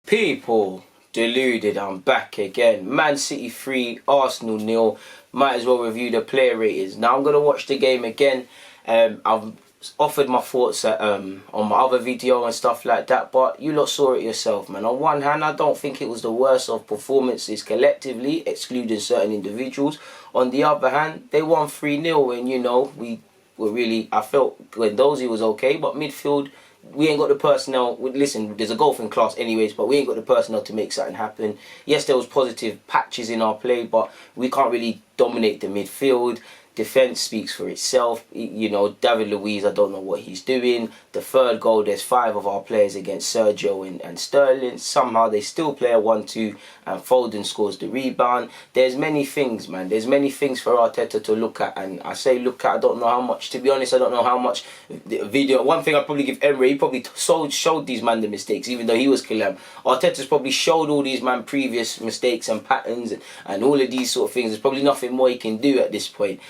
People, deluded, I'm back again. Man City 3, Arsenal 0. Might as well review the player ratings. Now I'm going to watch the game again. I've offered my thoughts on my other video and stuff like that, but you lot saw it yourself, man. On one hand, I don't think it was the worst of performances collectively, excluding certain individuals. On the other hand, they won 3-0 and, you know, we were really, I felt Guendouzi was okay, but midfield, we ain't got the personnel. Listen, there's a golfing class anyways, but we ain't got the personnel to make something happen. Yes, there was positive patches in our play, but we can't really dominate the midfield. Defence speaks for itself. You know, David Luiz, I don't know what he's doing. The third goal, there's 5 of our players against Sergio and Sterling. Somehow they still play a 1-2 and Foden scores the rebound. There's many things, man. There's many things for Arteta to look at. And I say look at, I don't know how much. To be honest, I don't know how much the video. One thing I'd probably give Emery, he probably showed these man the mistakes, even though he was killing them. Arteta's probably showed all these man previous mistakes and patterns and all of these sort of things. There's probably nothing more he can do at this point.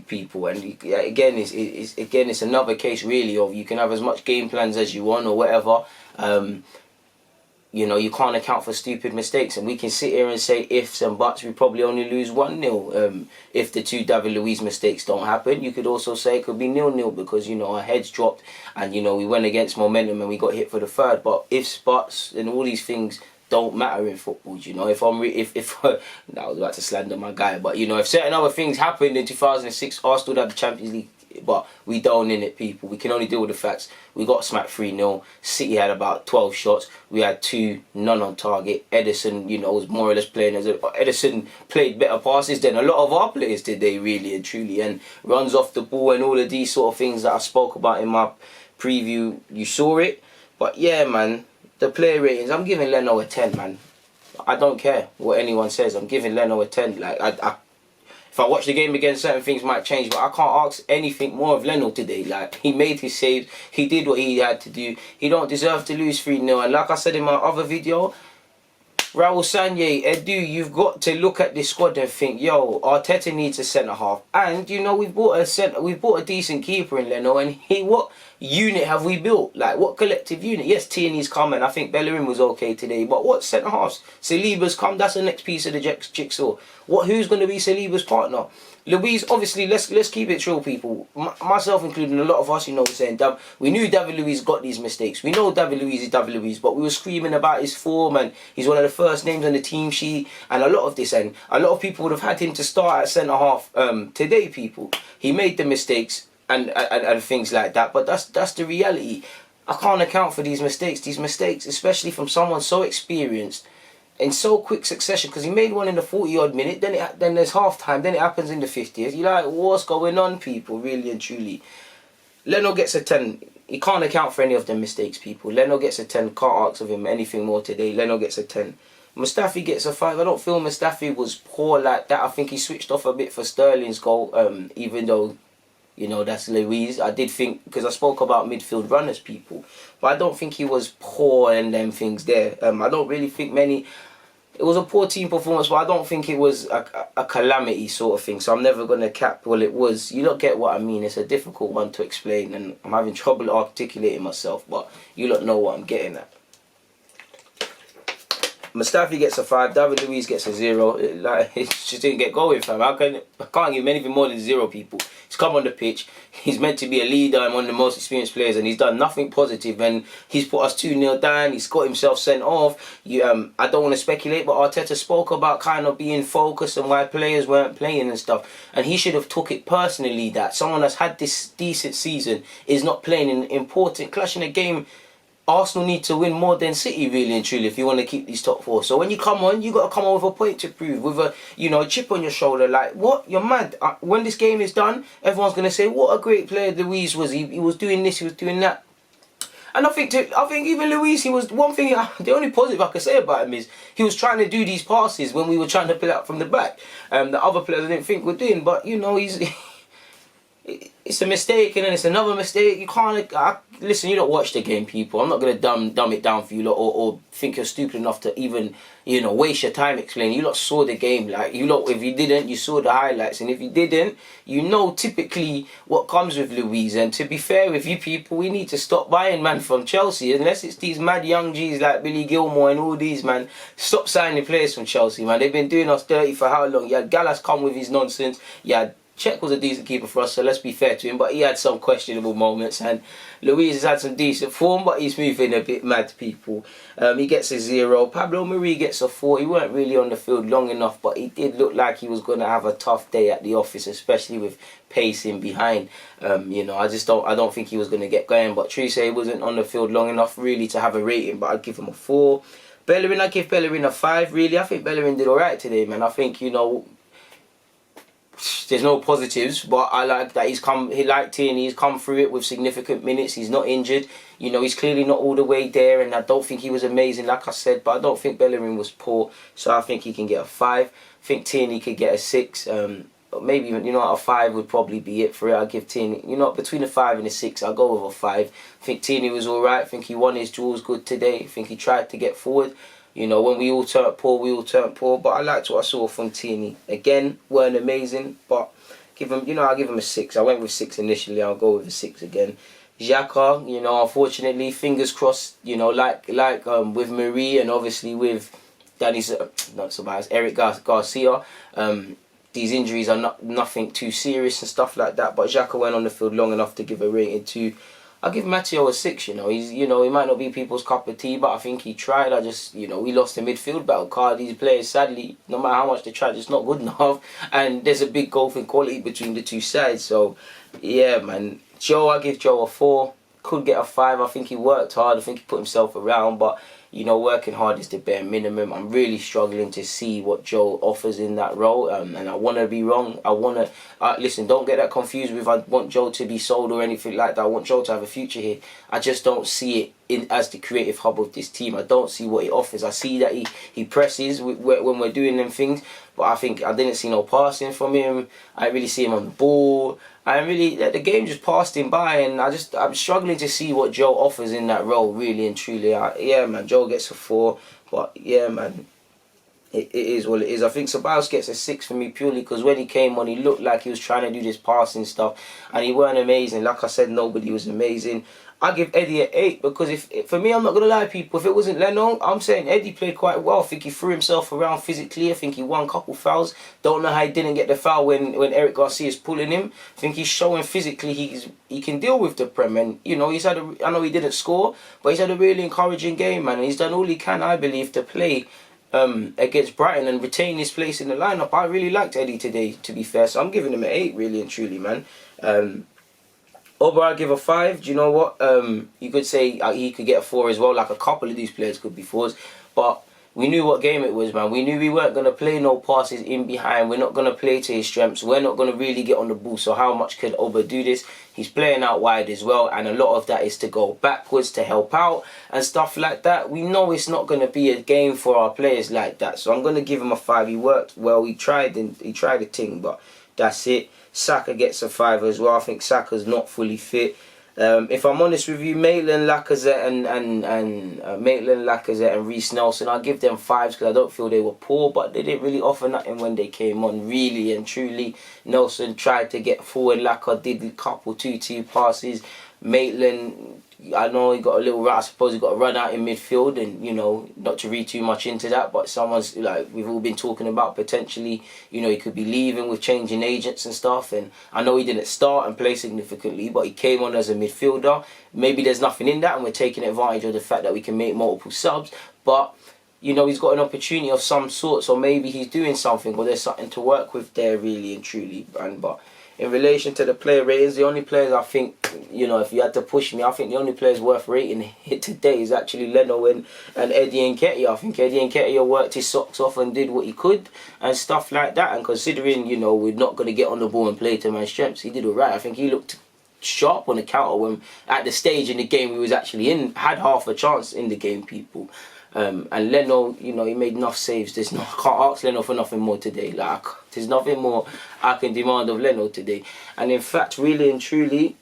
People, and again it's another case really of you can have as much game plans as you want or whatever, you know, you can't account for stupid mistakes, and we can sit here and say ifs and buts. We probably only lose 1-0 if the 2 David Luiz mistakes don't happen. You could also say it could be 0-0 because, you know, our heads dropped and, you know, we went against momentum and we got hit for the third. But ifs, buts and all these things don't matter in football, you know. If I was about to slander my guy, but you know, if certain other things happened in 2006, Arsenal had the Champions League, but we don't in it, people. We can only deal with the facts. We got smacked 3-0. City had about 12 shots. We had 2, none on target. Ederson, you know, was more or less playing as Ederson played better passes than a lot of our players today, really and truly, and runs off the ball and all of these sort of things that I spoke about in my preview. You saw it, but yeah, man. The player ratings, I'm giving Leno a 10, man. I don't care what anyone says. I'm giving Leno a 10. Like, if I watch the game again, certain things might change, but I can't ask anything more of Leno today. Like, he made his saves. He did what he had to do. He don't deserve to lose 3-0. And like I said in my other video, Raul Sanllehi, Edu, you've got to look at this squad and think, yo, Arteta needs a centre-half. And, you know, we've bought a decent keeper in Leno, and what unit have we built? Like, what collective unit? Yes, Tierney's come, and I think Bellerin was okay today, but what centre-halves? Saliba's come, that's the next piece of the jigsaw. Who's going to be Saliba's partner? Luiz, obviously, let's keep it real, people. Myself including, a lot of us, you know, saying we knew David Luiz got these mistakes. We know David Luiz is David Luiz, but we were screaming about his form and he's one of the first names on the team sheet and a lot of this, and a lot of people would have had him to start at centre half today. People, he made the mistakes and things like that, but that's the reality. I can't account for these mistakes, especially from someone so experienced in so quick succession, because he made one in the 40-odd minute, then there's half time, then it happens in the 50th. You're like, what's going on, people, really and truly? Leno gets a 10. He can't account for any of the mistakes, people. Leno gets a 10. Can't ask of him anything more today. Leno gets a 10. Mustafi gets a 5. I don't feel Mustafi was poor like that. I think he switched off a bit for Sterling's goal, even though, you know, that's Luiz. I did think, because I spoke about midfield runners, people, but I don't think he was poor in them things there. I don't really think many. It was a poor team performance, but I don't think it was a calamity sort of thing. So I'm never going to cap, well, it was. You don't get what I mean. It's a difficult one to explain, and I'm having trouble articulating myself, but you don't know what I'm getting at. Mustafi gets a 5, David Luiz gets a 0. Like, it just didn't get going, fam. I can't give him anything more than 0, people. He's come on the pitch. He's meant to be a leader and one of the most experienced players, and he's done nothing positive. And he's put us 2-0 down. He's got himself sent off. I don't want to speculate, but Arteta spoke about kind of being focused and why players weren't playing and stuff. And he should have took it personally that someone that's had this decent season is not playing in an important clash in a game. Arsenal need to win more than City, really and truly, if you want to keep these top 4. So when you come on, you got to come on with a point to prove, with a, you know, a chip on your shoulder. Like, what? You're mad. When this game is done, everyone's going to say, what a great player Luiz was. He was doing this, he was doing that. And I think even Luiz, he was, one thing, the only positive I can say about him is he was trying to do these passes when we were trying to play out from the back. The other players I didn't think were doing, but, you know, he's... it's a mistake and then it's another mistake. You can't listen. You don't watch the game, people. I'm not gonna dumb it down for you lot, or think you're stupid enough to even waste your time explaining. You lot saw the game, like you lot. If you didn't, you saw the highlights, and if you didn't, you know typically what comes with Luiz. And to be fair with you people, we need to stop buying man from Chelsea unless it's these mad young G's like Billy Gilmore and all these man. Stop signing players from Chelsea, man. They've been doing us dirty for how long? You had Gallas come with his nonsense. You had Czech was a decent keeper for us, so let's be fair to him, but he had some questionable moments, and Luiz has had some decent form, but he's moving a bit mad, people. He gets a 0. Pablo Mari gets a 4. He weren't really on the field long enough, but he did look like he was going to have a tough day at the office, especially with pacing behind. I don't think he was going to get going, but Trise wasn't on the field long enough really to have a rating, but I'd give him a 4. Bellerin, I give Bellerin a 5, really. I think Bellerin did alright today, man. I think, there's no positives, but I like that he like Tierney, he's come through it with significant minutes. He's not injured. He's clearly not all the way there, and I don't think he was amazing, like I said, but I don't think Bellerin was poor, so I think he can get a 5. I think Tierney could get a 6. But maybe, a 5 would probably be it for it. I'll give Tierney, between a 5 and a 6, I'll go with a 5. I think Tierney was alright. I think he won his duels good today. I think he tried to get forward. When we all turned poor, we all turned poor. But I liked what I saw from Tierney. Again, weren't amazing, but I'll give him a 6. I went with 6 initially. I'll go with a 6 again. Xhaka, unfortunately, fingers crossed. Like with Marie and obviously with Eric Garcia. These injuries are nothing too serious and stuff like that. But Xhaka went on the field long enough to give a rating to. I'll give Matteo a 6, He's, he might not be people's cup of tea, but I think he tried. We lost the midfield battle. Cardi's players, sadly, no matter how much they tried, it's not good enough. And there's a big gulf in quality between the two sides. So, yeah, man. Joe, I give Joe a 4. Could get a 5. I think he worked hard. I think he put himself around, but working hard is the bare minimum. I'm really struggling to see what Joe offers in that role, and I want to be wrong. I want to listen. Don't get that confused with I want Joe to be sold or anything like that. I want Joe to have a future here. I just don't see it as the creative hub of this team. I don't see what he offers. I see that he presses when we're doing them things, but I didn't see no passing from him. I didn't really see him on the ball. The game just passed him by, and I'm struggling to see what Joe offers in that role, really and truly. Yeah, man, Joe gets a 4, but yeah, man, it is what it is. I think Ceballos gets a 6 for me purely because when he came on, he looked like he was trying to do this passing stuff, and he weren't amazing. Like I said, nobody was amazing. I give Eddie an 8 because if for me, I'm not gonna lie, people. If it wasn't Leno, I'm saying Eddie played quite well. I think he threw himself around physically. I think he won a couple fouls. Don't know how he didn't get the foul when Eric Garcia's pulling him. I think he's showing physically he can deal with the Prem, and he's had I know he didn't score, but he's had a really encouraging game, man. And he's done all he can, I believe, to play against Brighton and retain his place in the lineup. I really liked Eddie today, to be fair. So I'm giving him an 8, really and truly, man. Oba, I give a 5. Do you know what? You could say he could get a 4 as well. Like a couple of these players could be 4s. But we knew what game it was, man. We knew we weren't going to play no passes in behind. We're not going to play to his strengths. We're not going to really get on the ball. So how much could Oba do this? He's playing out wide as well. And a lot of that is to go backwards to help out and stuff like that. We know it's not going to be a game for our players like that. So I'm going to give him a 5. He worked well. He tried a thing, but that's it. Saka gets a 5 as well. I think Saka's not fully fit. If I'm honest with you, Maitland, Lacazette and Reece Nelson, I'll give them 5s because I don't feel they were poor, but they didn't really offer nothing when they came on, really and truly. Nelson tried to get forward, Lacazette did a couple 2-2 passes. Maitland, I know he got a little I suppose he got a run out in midfield, and not to read too much into that, but someone's like we've all been talking about potentially, he could be leaving with changing agents and stuff. And I know he didn't start and play significantly, but he came on as a midfielder. Maybe there's nothing in that, and we're taking advantage of the fact that we can make multiple subs. But he's got an opportunity of some sort, so maybe he's doing something, or there's something to work with there, really and truly. But in relation to the player ratings, the only players I think, if you had to push me, I think the only players worth rating here today is actually Leno and Eddie Nketiah. I think Eddie Nketiah worked his socks off and did what he could and stuff like that. And considering, we're not going to get on the ball and play to my strengths, he did all right. I think he looked sharp on the counter when at the stage in the game we was actually in, had half a chance in the game, people. And Leno, you know, he made enough saves. I can't ask Leno for nothing more today. Like, there's nothing more I can demand of Leno today. And in fact, really and truly,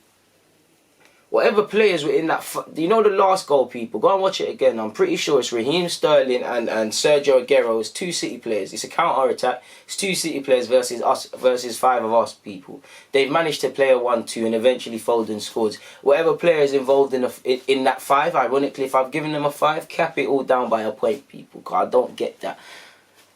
whatever players were in that, you know, the last goal, people, go and watch it again. I'm pretty sure it's Raheem Sterling and Sergio Aguero. It's 2 City players. It's a counter attack. It's 2 City players versus us, versus 5 of us, people. They've managed to play a 1-2 and eventually Foden scores. Whatever player is involved in that 5, ironically, if I've given them a 5, cap it all down by a point, people. Cause I don't get that.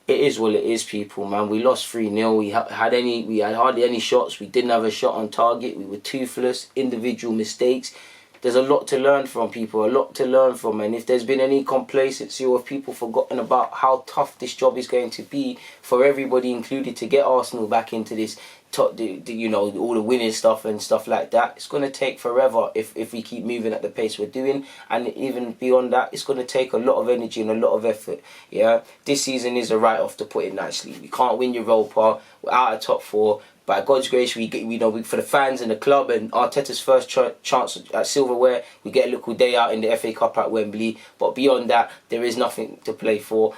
It is what it is, people, man. We lost 3-0. We had hardly any shots. We didn't have a shot on target. We were toothless. Individual mistakes. There's a lot to learn from, people. A lot to learn from. And if there's been any complacency or if people forgotten about how tough this job is going to be for everybody included to get Arsenal back into this top, you know, all the winning stuff and stuff like that, it's going to take forever if we keep moving at the pace we're doing. And even beyond that, it's going to take a lot of energy and a lot of effort. Yeah, this season is a write-off, to put it nicely. We can't win Europa. We're out of top 4. By God's grace, we know for the fans and the club and Arteta's first chance at silverware, we get a little day out in the FA Cup at Wembley. But beyond that, there is nothing to play for.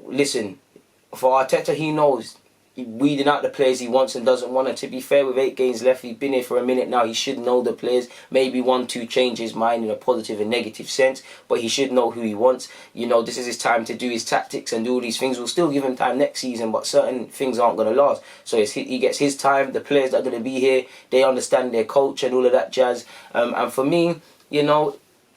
Listen, for Arteta, he knows weeding out the players he wants and doesn't want. And to be fair, with 8 games left, he's been here for a minute now. He should know the players. Maybe 1-2 change his mind in a positive and negative sense, but he should know who he wants. You know, this is his time to do his tactics and do all these things. We'll still give him time next season, but certain things aren't going to last. So he gets his time. The players that are going to be here, they understand their coach and all of that jazz. And for me, you know,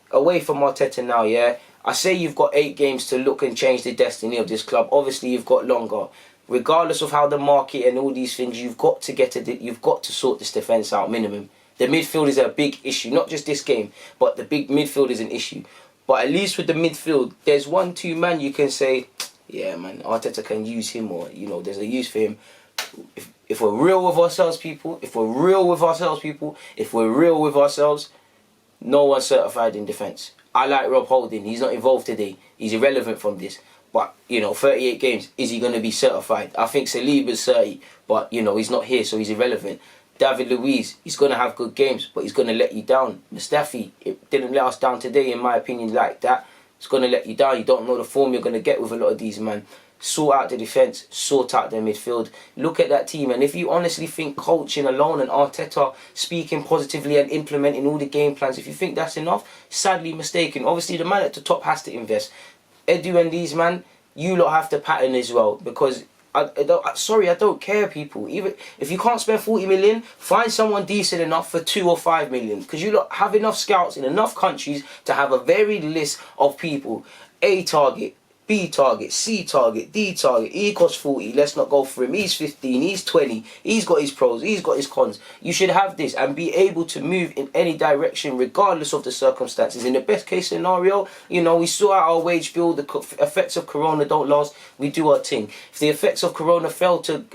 away from Arteta now, yeah, I say you've got 8 games to look and change the destiny of this club. Obviously, you've got longer. Regardless of how the market and all these things, you've got to sort this defence out minimum. The midfield is a big issue, not just this game, but the big midfield is an issue. But at least with the midfield, there's 1-2 man you can say, yeah, man, Arteta can use him, or, you know, there's a use for him. If we're real with ourselves, people, if we're real with ourselves, no one's certified in defence. I like Rob Holding. He's not involved today. He's irrelevant from this. But, you know, 38 games, is he going to be certified? I think Saliba's 30, but, you know, he's not here, so he's irrelevant. David Luiz, he's going to have good games, but he's going to let you down. Mustafi, it didn't let us down today, in my opinion, like that. It's going to let you down. You don't know the form you're going to get with a lot of these, man. Sort out the defence, sort out the midfield. Look at that team, and if you honestly think coaching alone and Arteta speaking positively and implementing all the game plans, if you think that's enough, sadly mistaken. Obviously, the man at the top has to invest. Edu and these, man, you lot have to pattern as well, because I don't care, people. Even if you can't spend 40 million, find someone decent enough for 2 or 5 million, because you lot have enough scouts in enough countries to have a varied list of people. A target, B target, C target, D target. E costs 40. Let's not go for him. He's 15. He's 20. He's got his pros. He's got his cons. You should have this and be able to move in any direction regardless of the circumstances. In the best case scenario, you know, we sort out our wage bill. The effects of Corona don't last. We do our thing. If the effects of Corona fail to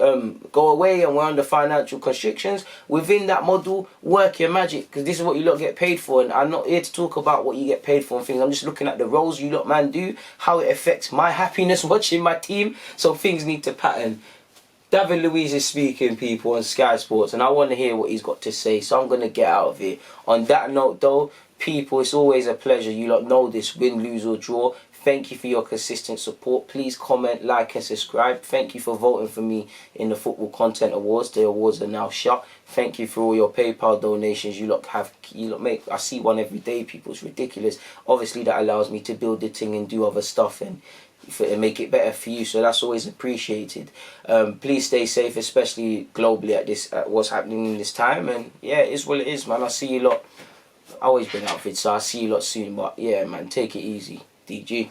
go away and we're under financial constrictions, within that model, work your magic, because this is what you lot get paid for. And I'm not here to talk about what you get paid for and things. I'm just looking at the roles you lot, man, do, how it affects my happiness watching my team. So things need to pattern. David Luiz is speaking, people, on Sky Sports, and I want to hear what he's got to say, so I'm going to get out of it. On that note, though, people, it's always a pleasure. You lot know this, win, lose or draw. Thank you for your consistent support. Please comment, like and subscribe. Thank you for voting for me in the Football Content Awards. The awards are now shut. Thank you for all your PayPal donations you lot make. I see one every day, people. It's ridiculous. Obviously, that allows me to build the thing and do other stuff and make it better for you. So that's always appreciated. Please stay safe, especially globally at what's happening in this time. And yeah, it is what it is, man. I see you lot. I always bring out vids, so I'll see you lot soon. But yeah, man, take it easy. DG.